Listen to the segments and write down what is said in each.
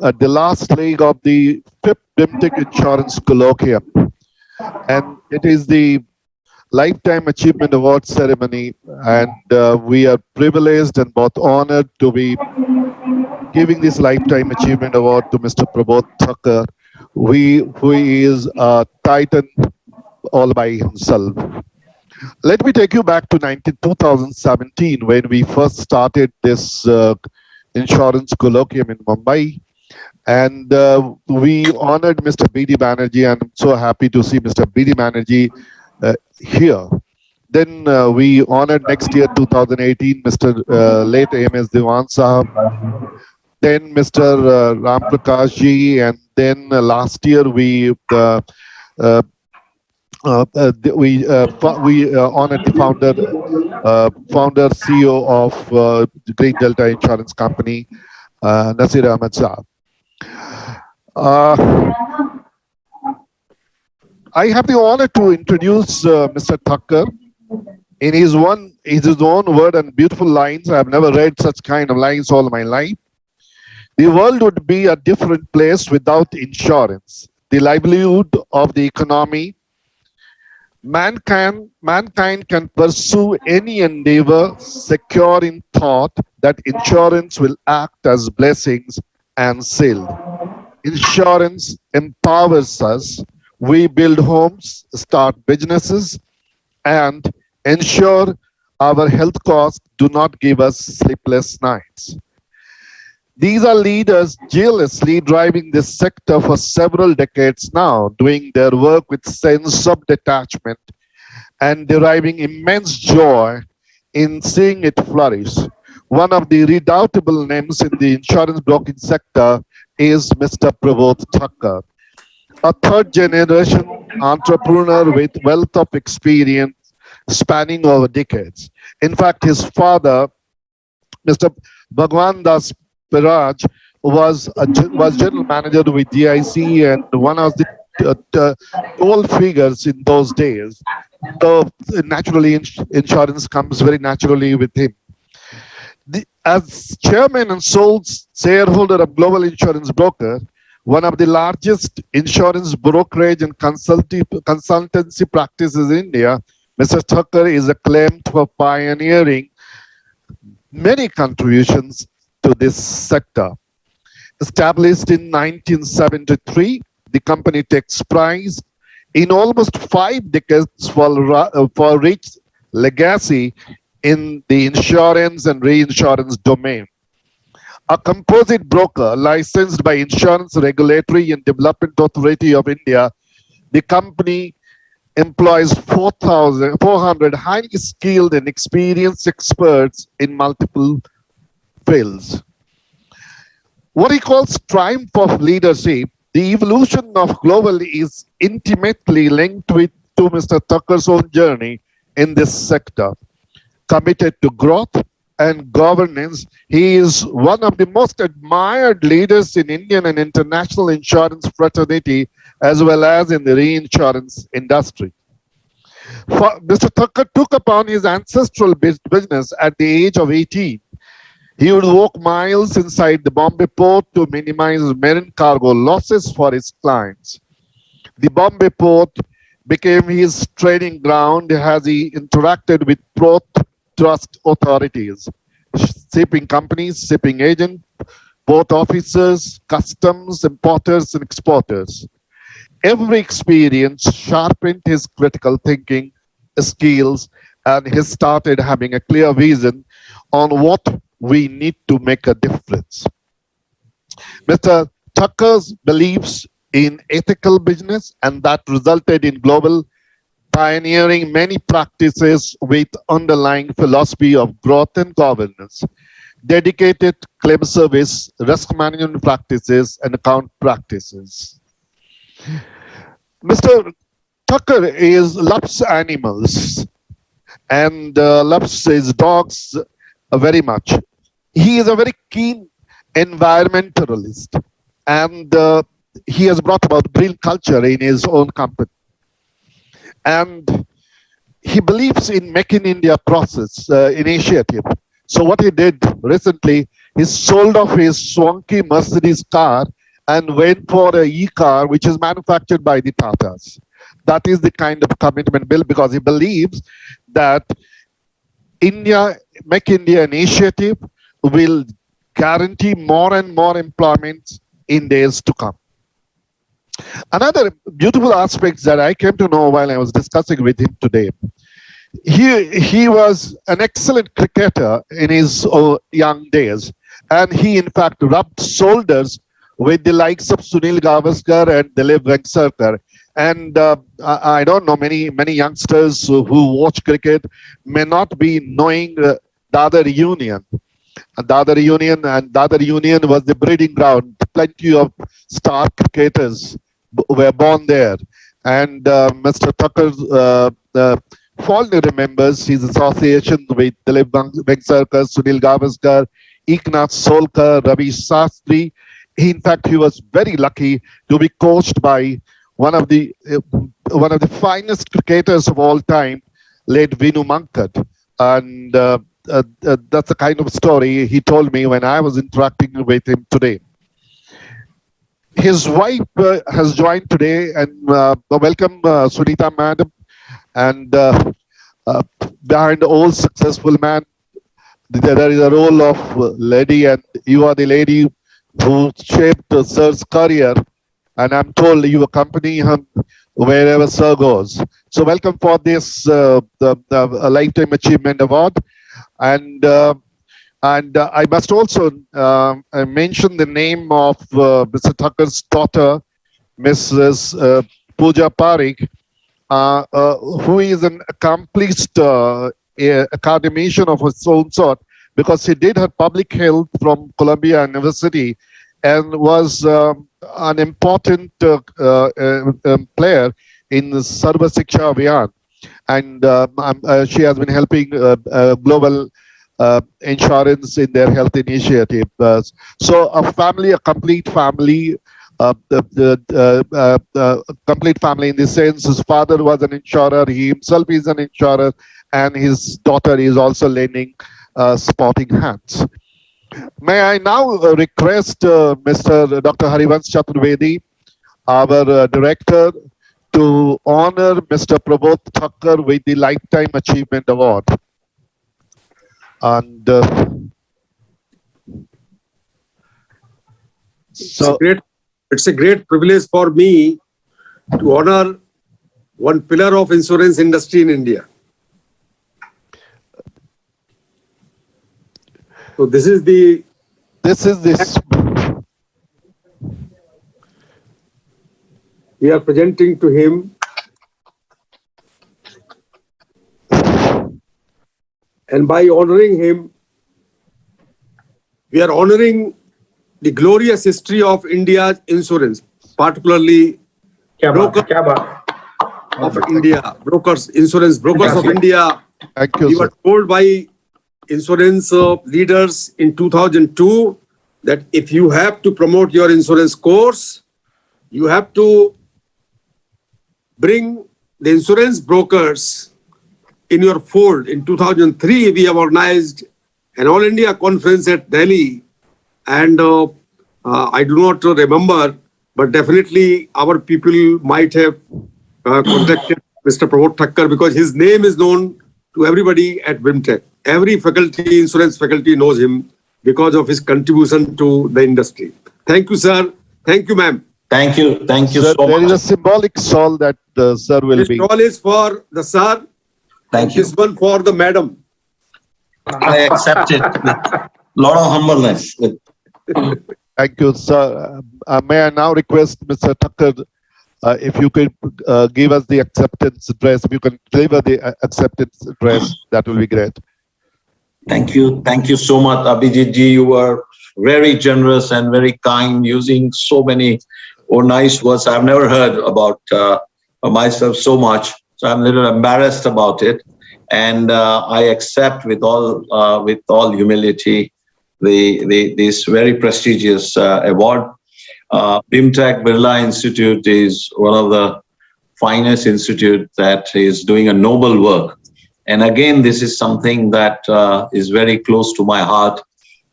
at the last leg of the fifth BIMTech Insurance Colloquium, and it is the Lifetime Achievement Award ceremony, and we are privileged and both honored to be giving this Lifetime Achievement Award to Mr. Prabodh Thakker, who is a titan all by himself. Let me take you back to 2017 when we first started this insurance colloquium in Mumbai. And we honored Mr. B.D. Banerjee, and I'm so happy to see Mr. B.D. Banerjee here. Then we honored next year, 2018, Mr. Late A.M.S. Diwan Sahab, then Mr. Ram Prakash ji, and then last year we honored the founder CEO of Great Delta Insurance Company, Nasir Ahmed Saab. I have the honor to introduce Mr. Thakker. In his own word and beautiful lines, I have never read such kind of lines all my life. The world would be a different place without insurance. The livelihood of the economy. Mankind can pursue any endeavor secure in thought that insurance will act as blessings and shield. Insurance empowers us. We build homes, start businesses, and ensure our health costs do not give us sleepless nights. These are leaders jealously driving this sector for several decades now, doing their work with sense of detachment and deriving immense joy in seeing it flourish. One of the redoubtable names in the insurance broking sector is Mr. Prabodh Thakker, a third generation entrepreneur with wealth of experience spanning over decades. In fact, his father, Mr. Bhagwan Das Piraj, was general manager with GIC and one of the tall figures in those days. So naturally, insurance comes very naturally with him. As chairman and sole shareholder of Global Insurance Broker, one of the largest insurance brokerage and consultancy practices in India, Mr. Thakker is acclaimed for pioneering many contributions to this sector. Established in 1973, the company takes pride in almost 5 decades for rich legacy in the insurance and reinsurance domain. A composite broker licensed by Insurance Regulatory and Development Authority of India, the company employs 400 highly skilled and experienced experts in multiple fields. What he calls triumph of leadership, the evolution of global is intimately linked to Mr. Thakker's own journey in this sector. Committed to growth and governance, he is one of the most admired leaders in Indian and international insurance fraternity, as well as in the reinsurance industry. Mr. Thakker took upon his ancestral business at the age of 18. He would walk miles inside the Bombay port to minimize marine cargo losses for his clients. The Bombay port became his training ground as he interacted with port trust authorities, shipping companies, shipping agents, port officers, customs, importers, and exporters. Every experience sharpened his critical thinking skills, and he started having a clear vision on what we need to make a difference. Mr. Thakker believes in ethical business, and that resulted in global pioneering many practices with underlying philosophy of growth and governance, dedicated claim service, risk management practices, and account practices. Mr. Thakker loves animals and loves his dogs very much. He is a very keen environmentalist, and he has brought about green culture in his own company. And he believes in Make in India process initiative. So what he did recently, he sold off his swanky Mercedes car and went for a e-car which is manufactured by the Tatas. That is the kind of commitment bill, because he believes that Make India initiative will guarantee more and more employment in days to come. Another beautiful aspect that I came to know while I was discussing with him today, he was an excellent cricketer in his young days, and he in fact rubbed shoulders with the likes of Sunil Gavaskar and Dilip Vengsarkar. And I don't know, many youngsters who watch cricket may not be knowing Dadar Union. Dadar Union was the breeding ground. Plenty of star cricketers were born there. And Mr. Thakker fondly remembers his association with Dilip Vengsarkar, Sunil Gavaskar, Eknath Solkar, Ravi Shastri. In fact, he was very lucky to be coached by one of the finest cricketers of all time, late Vinu Mankat. And that's the kind of story he told me when I was interacting with him today. His wife has joined today, and welcome, Sunita Madam. And behind all successful man, there is a role of lady, and you are the lady who shaped Sir's career. And I'm told you accompany him wherever Sir goes. So welcome for this Lifetime Achievement Award. And I must also mention the name of Mr. Thakker's daughter, Mrs. Pooja Parikh, who is an accomplished academician of his own sort, because she did her public health from Columbia University and was an important player in the Sarva Shiksha Abhiyan. And she has been helping global insurance in their health initiative. So a complete family, complete family in the sense his father was an insurer, he himself is an insurer, and his daughter is also lending sporting hands. May I now request Mr. Dr. Harivansh Chaturvedi, our director, to honor Mr. Prabodh Thakker with the Lifetime Achievement Award. And so it's a great privilege for me to honor one pillar of insurance industry in India. So this is we are presenting to him, and by honoring him, we are honoring the glorious history of India's insurance, particularly insurance brokers of India. Thank you, we were told by insurance leaders in 2002 that if you have to promote your insurance course, you have to bring the insurance brokers in your fold. In 2003, we have organized an All India conference at Delhi, and I do not remember, but definitely our people might have contacted Mr. Prabodh Thakker, because his name is known to everybody at BIMTech. Every faculty, insurance faculty knows him because of his contribution to the industry. Thank you, sir. Thank you, ma'am. Thank you sir, so much. There is a symbolic shawl that sir will this be. This shawl is for the sir. Thank you. This one for the madam. I accept it with a lot of humbleness. Thank you, sir. May I now request Mr. Thakker, if you could give us the acceptance address, if you can deliver the acceptance address, that will be great. Thank you. Thank you so much, Abhijit ji. You were very generous and very kind, using so many nice words. I've never heard about myself so much, so I'm a little embarrassed about it. And I accept with all humility this very prestigious award. BIMTech Birla Institute is one of the finest institutes that is doing a noble work. And again, this is something that is very close to my heart.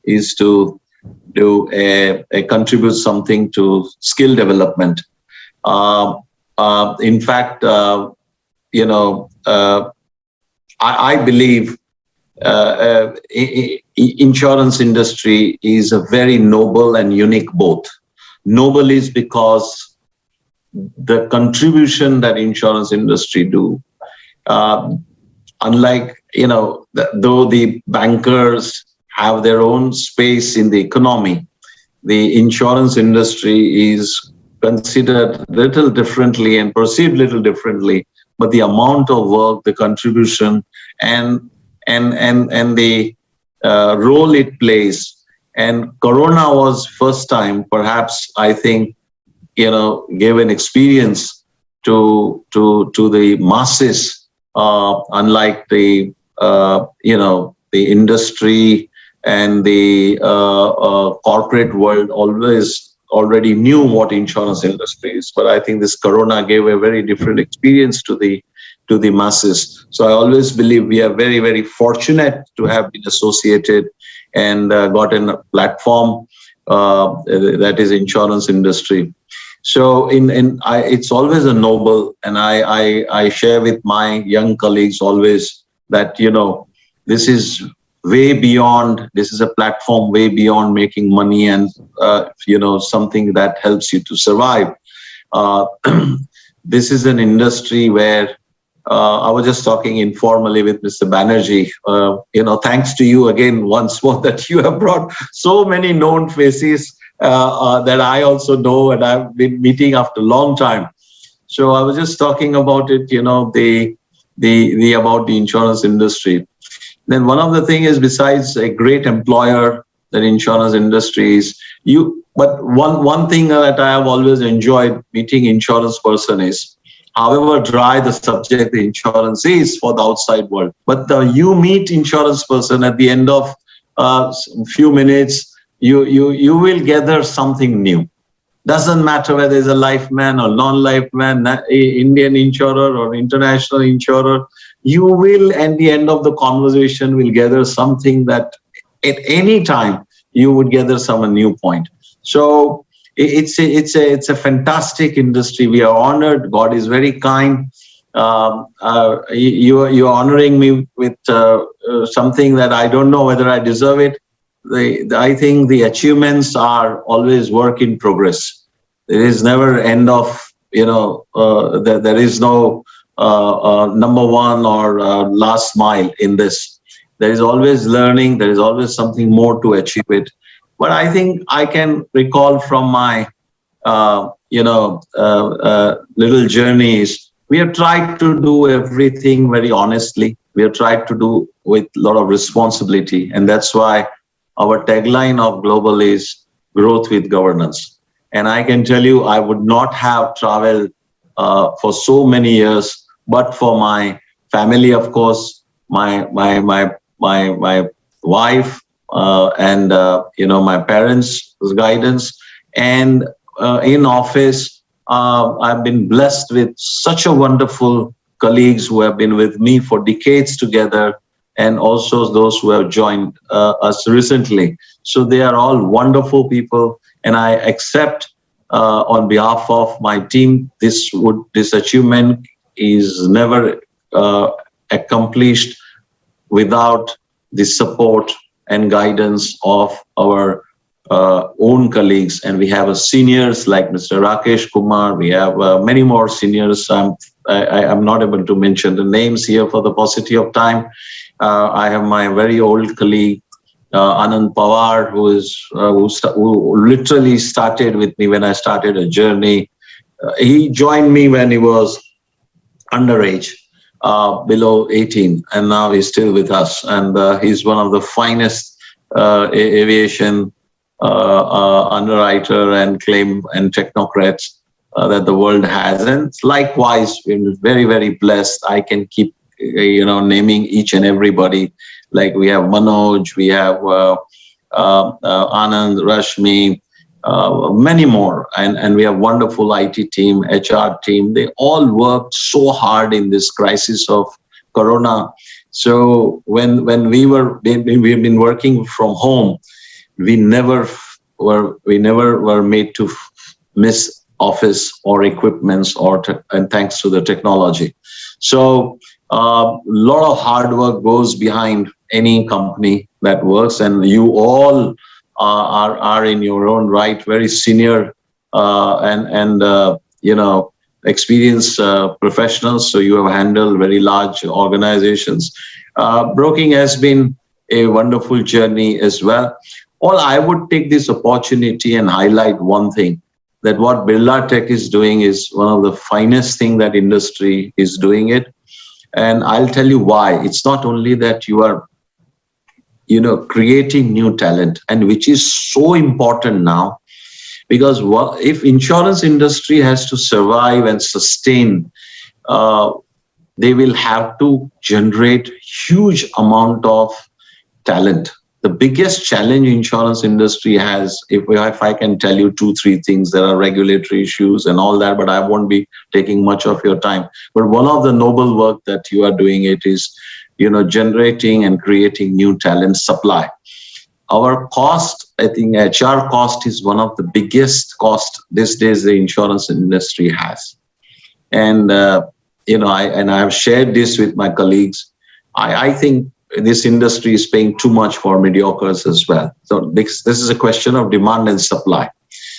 is to do contribute something to skill development. In fact, I believe insurance industry is a very noble and unique both. Noble is because the contribution that insurance industry do, unlike, though the bankers have their own space in the economy, the insurance industry is considered little differently and perceived little differently, but the amount of work, the contribution, and the role it plays. And Corona was first time, perhaps, I think, gave an experience to the masses, unlike the the industry and the corporate world already knew what insurance industry is. But I think this Corona gave a very different experience to the masses. So I always believe we are very, very fortunate to have been associated and gotten a platform that is insurance industry. So it's always a noble, and I share with my young colleagues always that, this is way beyond, this is a platform way beyond making money and, something that helps you to survive. This is an industry where I was just talking informally with Mr. Banerjee, thanks to you again once more that you have brought so many known faces that I also know and I've been meeting after a long time. So I was just talking about it, about the insurance industry. Then one of the things is, besides a great employer that insurance industry is, but one thing that I have always enjoyed meeting insurance person is, however dry the subject the insurance is for the outside world, but you meet insurance person at the end of a few minutes, you will gather something new. Doesn't matter whether it's a life man or non-life man, Indian insurer or international insurer, you will, at the end of the conversation, will gather something that at any time you would gather some new point. So it's a fantastic industry. We are honored. God is very kind. You are honoring me with something that I don't know whether I deserve it. I think the achievements are always work in progress. There is never end of, there is no number one or last mile in this. There is always learning. There is always something more to achieve it. But I think I can recall from my, little journeys, we have tried to do everything very honestly. We have tried to do with a lot of responsibility. And that's why our tagline of Global is growth with governance. And I can tell you, I would not have traveled for so many years, but for my family, of course, my wife, and my parents' guidance, and in office, I've been blessed with such a wonderful colleagues who have been with me for decades together, and also those who have joined us recently. So they are all wonderful people, and I accept on behalf of my team, this achievement is never accomplished without the support and guidance of our own colleagues. And we have seniors like Mr. Rakesh Kumar. We have many more seniors. I'm not able to mention the names here for the paucity of time. I have my very old colleague, Anand Pawar, who literally started with me when I started a journey. He joined me when he was underage, below 18, and now he's still with us. And he's one of the finest aviation underwriter and claim and technocrats that the world has. And likewise, we're very, very blessed. I can keep naming each and everybody. Like we have Manoj, we have Anand, Rashmi, many more, and we have wonderful IT team, HR team. They all worked so hard in this crisis of Corona. So when we've been working from home, we never were made to miss office or equipments and thanks to the technology. So a lot of hard work goes behind any company that works, and you all are in your own right very senior and experienced professionals. So you have handled very large organizations. Broking has been a wonderful journey as well. All I would take this opportunity and highlight one thing, that what Birla Tech is doing is one of the finest thing that industry is doing it. And I'll tell you why. It's not only that you are, creating new talent, and which is so important now, because if insurance industry has to survive and sustain, they will have to generate huge amount of talent. The biggest challenge insurance industry has, if I can tell you 2-3 things, there are regulatory issues and all that, but I won't be taking much of your time. But one of the noble work that you are doing it is, generating and creating new talent supply. Our cost, I think HR cost is one of the biggest cost these days the insurance industry has. And, I have shared this with my colleagues. I think this industry is paying too much for mediocres as well. So this is a question of demand and supply.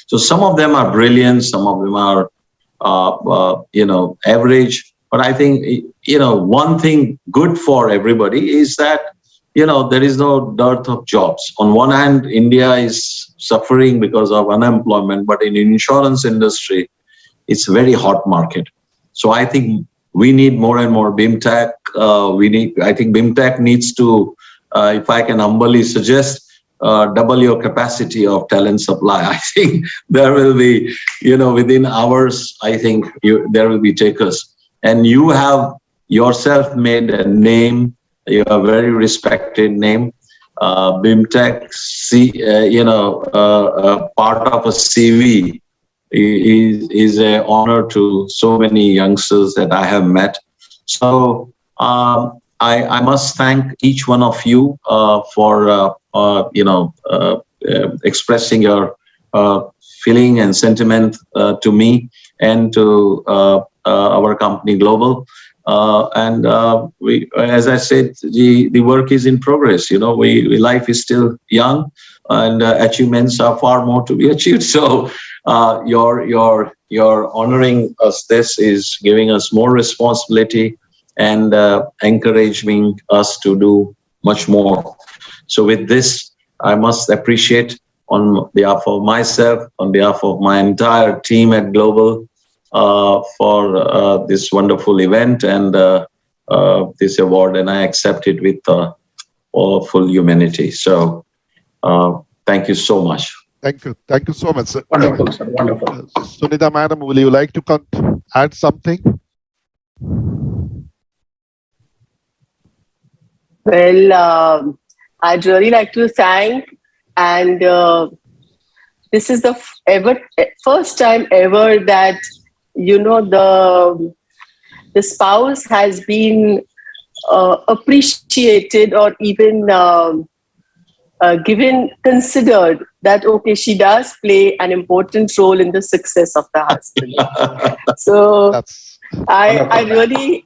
So some of them are brilliant, some of them are, average. But I think, one thing good for everybody is that, there is no dearth of jobs. On one hand, India is suffering because of unemployment, but in insurance industry, it's a very hot market. So I think we need more and more BIMTech. I think BIMTech needs to, if I can humbly suggest, double your capacity of talent supply. I think there will be, within hours, I think there will be takers. And you have yourself made a name. You have a very respected name. BIMTech, part of a CV is an honor to so many youngsters that I have met. So I must thank each one of you for expressing your feeling and sentiment to me and to our company Global. We, as I said, the work is in progress. Life is still young, and achievements are far more to be achieved. So your honoring us this is giving us more responsibility and encouraging us to do much more. So with this, I must appreciate on behalf of myself, on behalf of my entire team at Global, for this wonderful event and this award, and I accept it with full humanity. So thank you so much. Thank you. Thank you so much, sir. Wonderful, sir. Wonderful. Sunita madam, will you like to add something? Well, I'd really like to thank, and this is the first time ever that the spouse has been appreciated or even considered that, okay, she does play an important role in the success of the husband. So I'm really,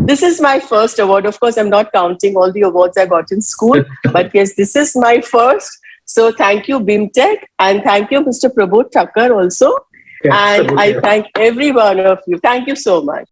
this is my first award. Of course, I'm not counting all the awards I got in school, but yes, this is my first. So thank you, BIMTech, and thank you, Mr. Prabodh Thakker also. Yes, and I thank every one of you. Thank you so much.